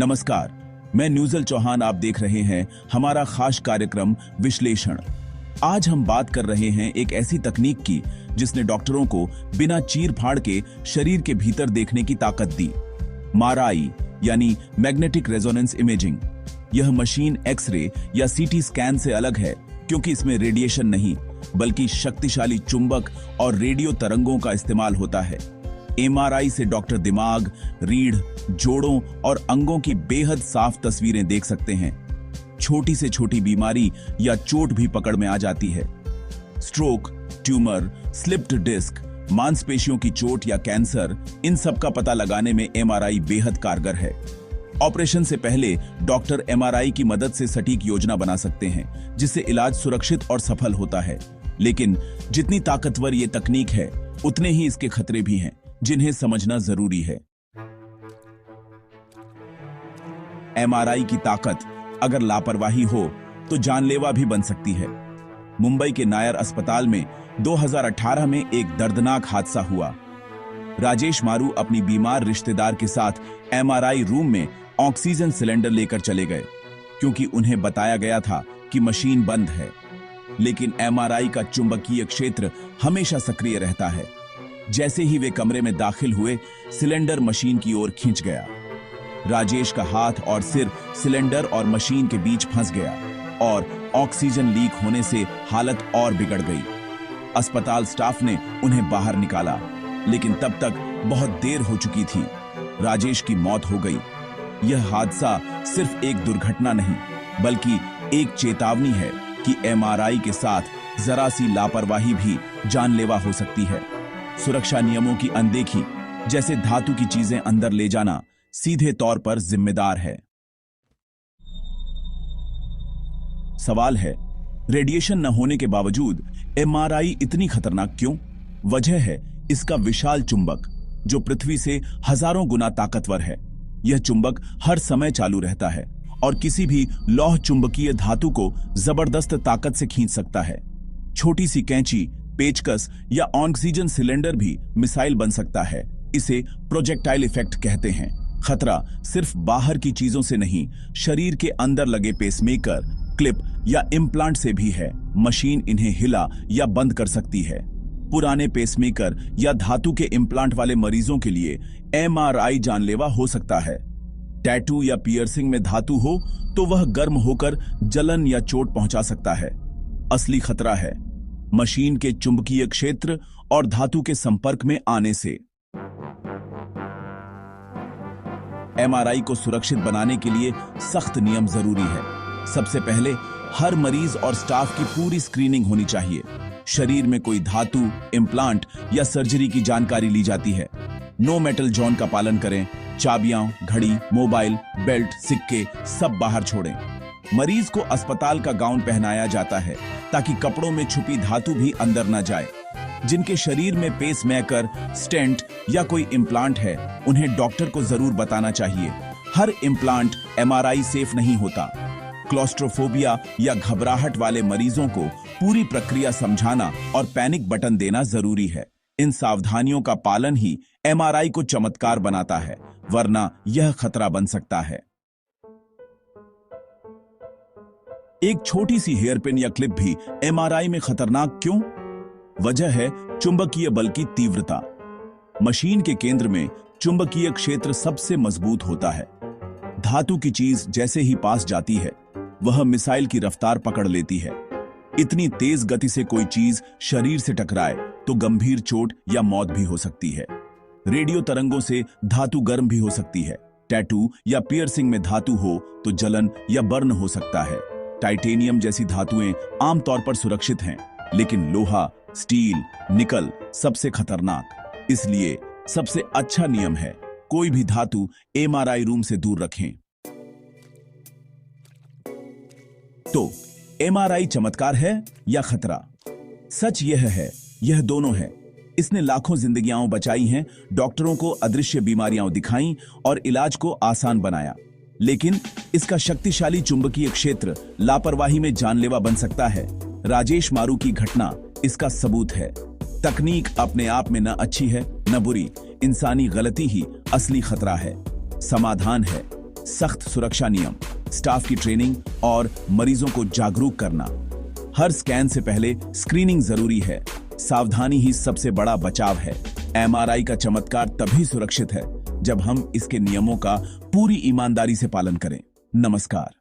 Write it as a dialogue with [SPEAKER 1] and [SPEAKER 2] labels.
[SPEAKER 1] नमस्कार, मैं न्यूजल चौहान। आप देख रहे हैं हमारा खास कार्यक्रम विश्लेषण। आज हम बात कर रहे हैं एक ऐसी तकनीक की जिसने डॉक्टरों को बिना चीर फाड़ के शरीर के भीतर देखने की ताकत दी। MRI यानी मैग्नेटिक रेजोनेंस इमेजिंग। यह मशीन एक्सरे या सीटी स्कैन से अलग है क्योंकि इसमें रेडिएशन नहीं बल्कि शक्तिशाली चुंबक और रेडियो तरंगों का इस्तेमाल होता है। MRI से डॉक्टर दिमाग, रीढ़, जोड़ों और अंगों की बेहद साफ तस्वीरें देख सकते हैं। छोटी से छोटी बीमारी या चोट भी पकड़ में आ जाती है। स्ट्रोक, ट्यूमर, स्लिप्ड डिस्क, मांसपेशियों की चोट या कैंसर, इन सब का पता लगाने में MRI बेहद कारगर है। ऑपरेशन से पहले डॉक्टर MRI की मदद से सटीक योजना बना सकते हैं जिससे इलाज सुरक्षित और सफल होता है। लेकिन जितनी ताकतवर ये तकनीक है उतने ही इसके खतरे भी हैं जिन्हें समझना जरूरी है। MRI की ताकत अगर लापरवाही हो तो जानलेवा भी बन सकती है। मुंबई के नायर अस्पताल में 2018 में एक दर्दनाक हादसा हुआ। राजेश मारू अपनी बीमार रिश्तेदार के साथ MRI रूम में ऑक्सीजन सिलेंडर लेकर चले गए क्योंकि उन्हें बताया गया था कि मशीन बंद है। लेकिन MRI का चुंबकीय क्षेत्र हमेशा सक्रिय रहता है। जैसे ही वे कमरे में दाखिल हुए, सिलेंडर मशीन की ओर खिंच गया। राजेश का हाथ और सिर सिलेंडर और मशीन के बीच फंस गया और ऑक्सीजन लीक होने से हालत और बिगड़ गई। अस्पताल स्टाफ ने उन्हें बाहर निकाला, लेकिन तब तक बहुत देर हो चुकी थी। राजेश की मौत हो गई। यह हादसा सिर्फ एक दुर्घटना नहीं बल्कि एक चेतावनी है कि MRI के साथ जरा सी लापरवाही भी जानलेवा हो सकती है। सुरक्षा नियमों की अनदेखी, जैसे धातु की चीजें अंदर ले जाना, सीधे तौर पर जिम्मेदार है। सवाल है, रेडिएशन न होने के बावजूद MRI इतनी खतरनाक क्यों? वजह है इसका विशाल चुंबक जो पृथ्वी से हजारों गुना ताकतवर है। यह चुंबक हर समय चालू रहता है और किसी भी लौह चुंबकीय धातु को जबरदस्त ताकत से खींच सकता है। छोटी सी कैंची, पेचकस या ऑक्सीजन सिलेंडर भी मिसाइल बन सकता है। इसे प्रोजेक्टाइल इफेक्ट कहते हैं। खतरा सिर्फ बाहर की चीजों से नहीं, शरीर के अंदर लगे पेसमेकर, क्लिप या इम्प्लांट से भी है। मशीन इन्हें हिला या बंद कर सकती है। पुराने पेसमेकर या धातु के इम्प्लांट वाले मरीजों के लिए MRI जानलेवा हो सकता है। टैटू या पियर्सिंग में धातु हो तो वह गर्म होकर जलन या चोट पहुंचा सकता है। असली खतरा है मशीन के चुंबकीय क्षेत्र और धातु के संपर्क में आने से। MRI को सुरक्षित बनाने के लिए सख्त नियम जरूरी है। सबसे पहले हर मरीज और स्टाफ की पूरी स्क्रीनिंग होनी चाहिए। शरीर में कोई धातु, इम्प्लांट या सर्जरी की जानकारी ली जाती है। नो मेटल जोन का पालन करें। चाबियां, घड़ी, मोबाइल, बेल्ट, सिक्के सब बाहर छोड़ें। मरीज को अस्पताल का गाउन पहनाया जाता है ताकि कपड़ों में छुपी धातु भी अंदर न जाए। जिनके शरीर में पेसमेकर, स्टेंट या कोई इम्प्लांट है उन्हें डॉक्टर को जरूर बताना चाहिए। हर इम्प्लांट MRI सेफ नहीं होता। क्लॉस्ट्रोफोबिया या घबराहट वाले मरीजों को पूरी प्रक्रिया समझाना और पैनिक बटन देना जरूरी है। इन सावधानियों का पालन ही MRI को चमत्कार बनाता है, वरना यह खतरा बन सकता है। एक छोटी सी हेयरपिन या क्लिप भी MRI में खतरनाक क्यों? वजह है चुंबकीय बल की तीव्रता। मशीन के केंद्र में चुंबकीय क्षेत्र सबसे मजबूत होता है। धातु की चीज जैसे ही पास जाती है वह मिसाइल की रफ्तार पकड़ लेती है। इतनी तेज गति से कोई चीज शरीर से टकराए तो गंभीर चोट या मौत भी हो सकती है। रेडियो तरंगों से धातु गर्म भी हो सकती है। टैटू या पियर्सिंग में धातु हो तो जलन या बर्न हो सकता है। टाइटेनियम जैसी धातुएं आमतौर पर सुरक्षित हैं, लेकिन लोहा, स्टील, निकल सबसे खतरनाक। इसलिए सबसे अच्छा नियम है कोई भी धातु MRI रूम से दूर रखें। तो MRI चमत्कार है या खतरा? सच यह है, यह दोनों है। इसने लाखों जिंदगियां बचाई हैं, डॉक्टरों को अदृश्य बीमारियां दिखाई और इलाज को आसान बनाया। लेकिन इसका शक्तिशाली चुंबकीय क्षेत्र लापरवाही में जानलेवा बन सकता है। राजेश मारू की घटना इसका सबूत है। तकनीक अपने आप में न अच्छी है न बुरी, इंसानी गलती ही असली खतरा है। समाधान है सख्त सुरक्षा नियम, स्टाफ की ट्रेनिंग और मरीजों को जागरूक करना। हर स्कैन से पहले स्क्रीनिंग जरूरी है। सावधानी ही सबसे बड़ा बचाव है। एमआरआई का चमत्कार तभी सुरक्षित है जब हम इसके नियमों का पूरी ईमानदारी से पालन करें। नमस्कार।